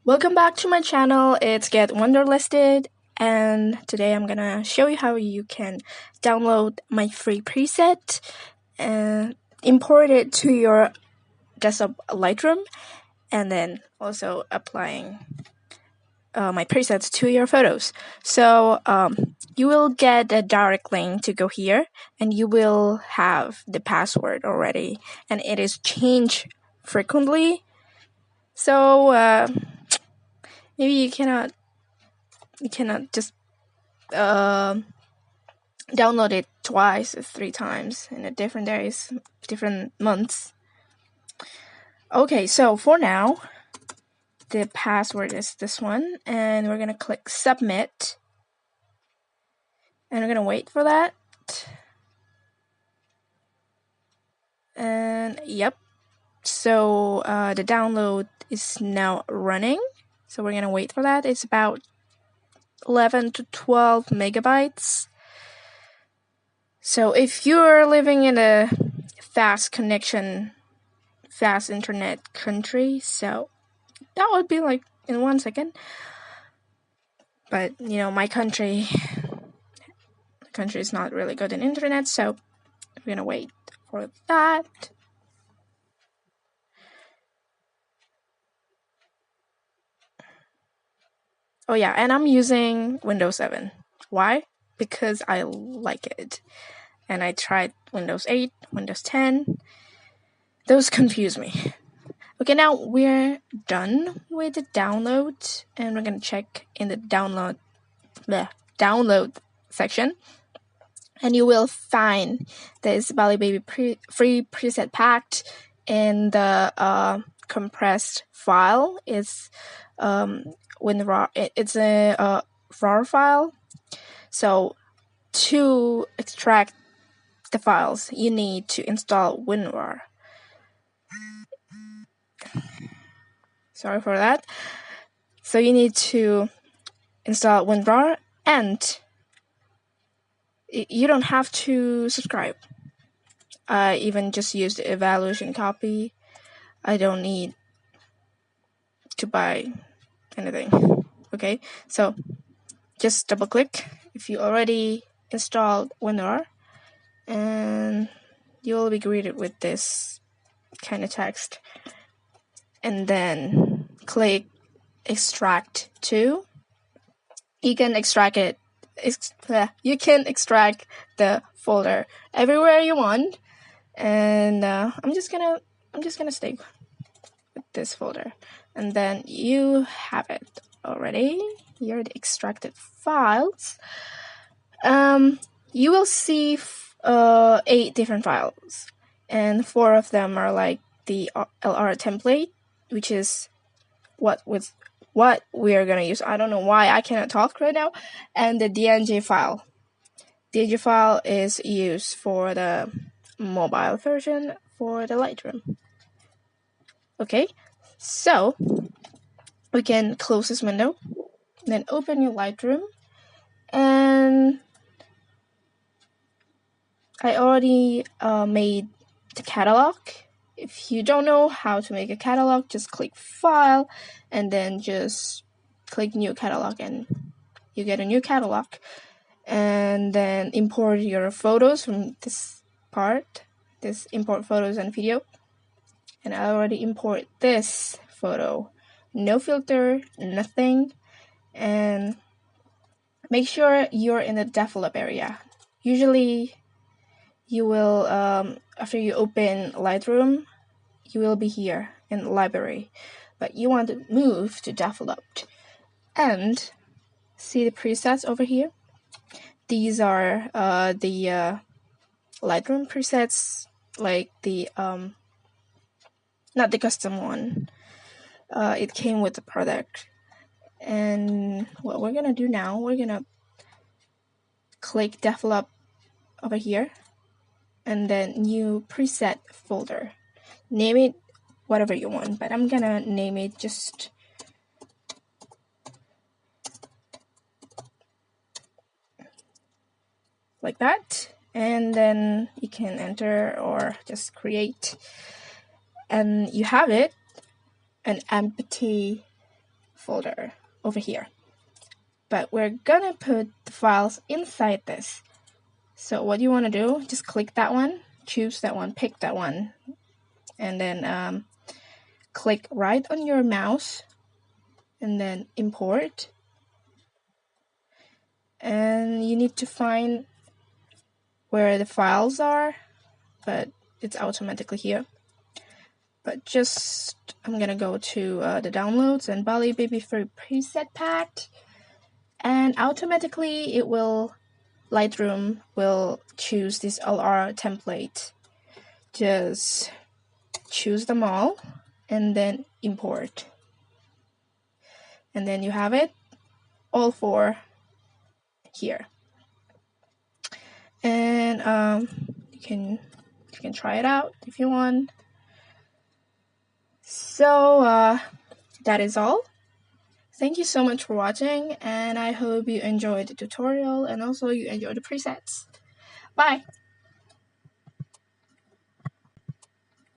Welcome back to my channel. It's Get Wonderlisted, and today I'm gonna show you how you can download my free preset and import it to your desktop Lightroom, and then also applying my presets to your photos. So you will get a direct link to go here, and you will have the password already, and it is changed frequently. So maybe you cannot just download it twice or 3 times in a different days, different months. Okay, so for now, the password is this one, and we're gonna click submit, and we're gonna wait for that. And yep, so the download is now running, so we're gonna wait for that. It's about 11 to 12 megabytes. So if you're living in a fast internet country, so that would be like in 1 second. But my country is not really good in internet, so we're gonna wait for that. Oh yeah, and I'm using Windows 7. Why? Because I like it. And I tried Windows 8, Windows 10. Those confuse me. Okay, now we're done with the download, and we're gonna check in the download section, and you will find this Bali Baby free preset packed in the compressed file. It's it's a RAR file. So to extract the files, you need to install WinRAR. Sorry for that. So you need to install WinRAR, and you don't have to subscribe. I even just use the evaluation copy. I don't need to buy anything. Okay, so just double click if you already installed WinRAR, and you'll be greeted with this kind of text, and then click extract to. You can extract the folder everywhere you want, and I'm just gonna stick with this folder, and then you have it already. Here are the extracted files. You will see 8 different files, and 4 of them are like the LR template, which is what we are gonna use. I don't know why I cannot talk right now. And the DNG file. DNG file is used for the mobile version for the Lightroom. Okay, so we can close this window, then open your Lightroom, and I already made the catalog. If you don't know how to make a catalog, just click File, and then just click New Catalog, and you get a new catalog. And then import your photos from this part, this import photos and video. And I already import this photo. No filter, nothing. And make sure you're in the develop area. Usually you will, after you open Lightroom, you will be here in library, but you want to move to developed, and see the presets over here. These are the Lightroom presets, like the not the custom one. It came with the product. And what we're gonna do now, we're gonna click develop over here, and then new preset folder. Name it whatever you want, but I'm gonna name it just like that, and then you can enter or just create, and you have it, an empty folder over here. But we're gonna put the files inside this. So what you want to do, just click that one, choose that one, pick that one, and then click right on your mouse and then import. And you need to find where the files are, but it's automatically here. But just, I'm gonna go to the downloads and Bali Baby 3 preset pack, and automatically it will, Lightroom will choose this LR template. Just choose them all and then import. And then you have it, all 4 here. And you can try it out if you want. So that is all. Thank you so much for watching, and I hope you enjoyed the tutorial and also you enjoyed the presets. Bye!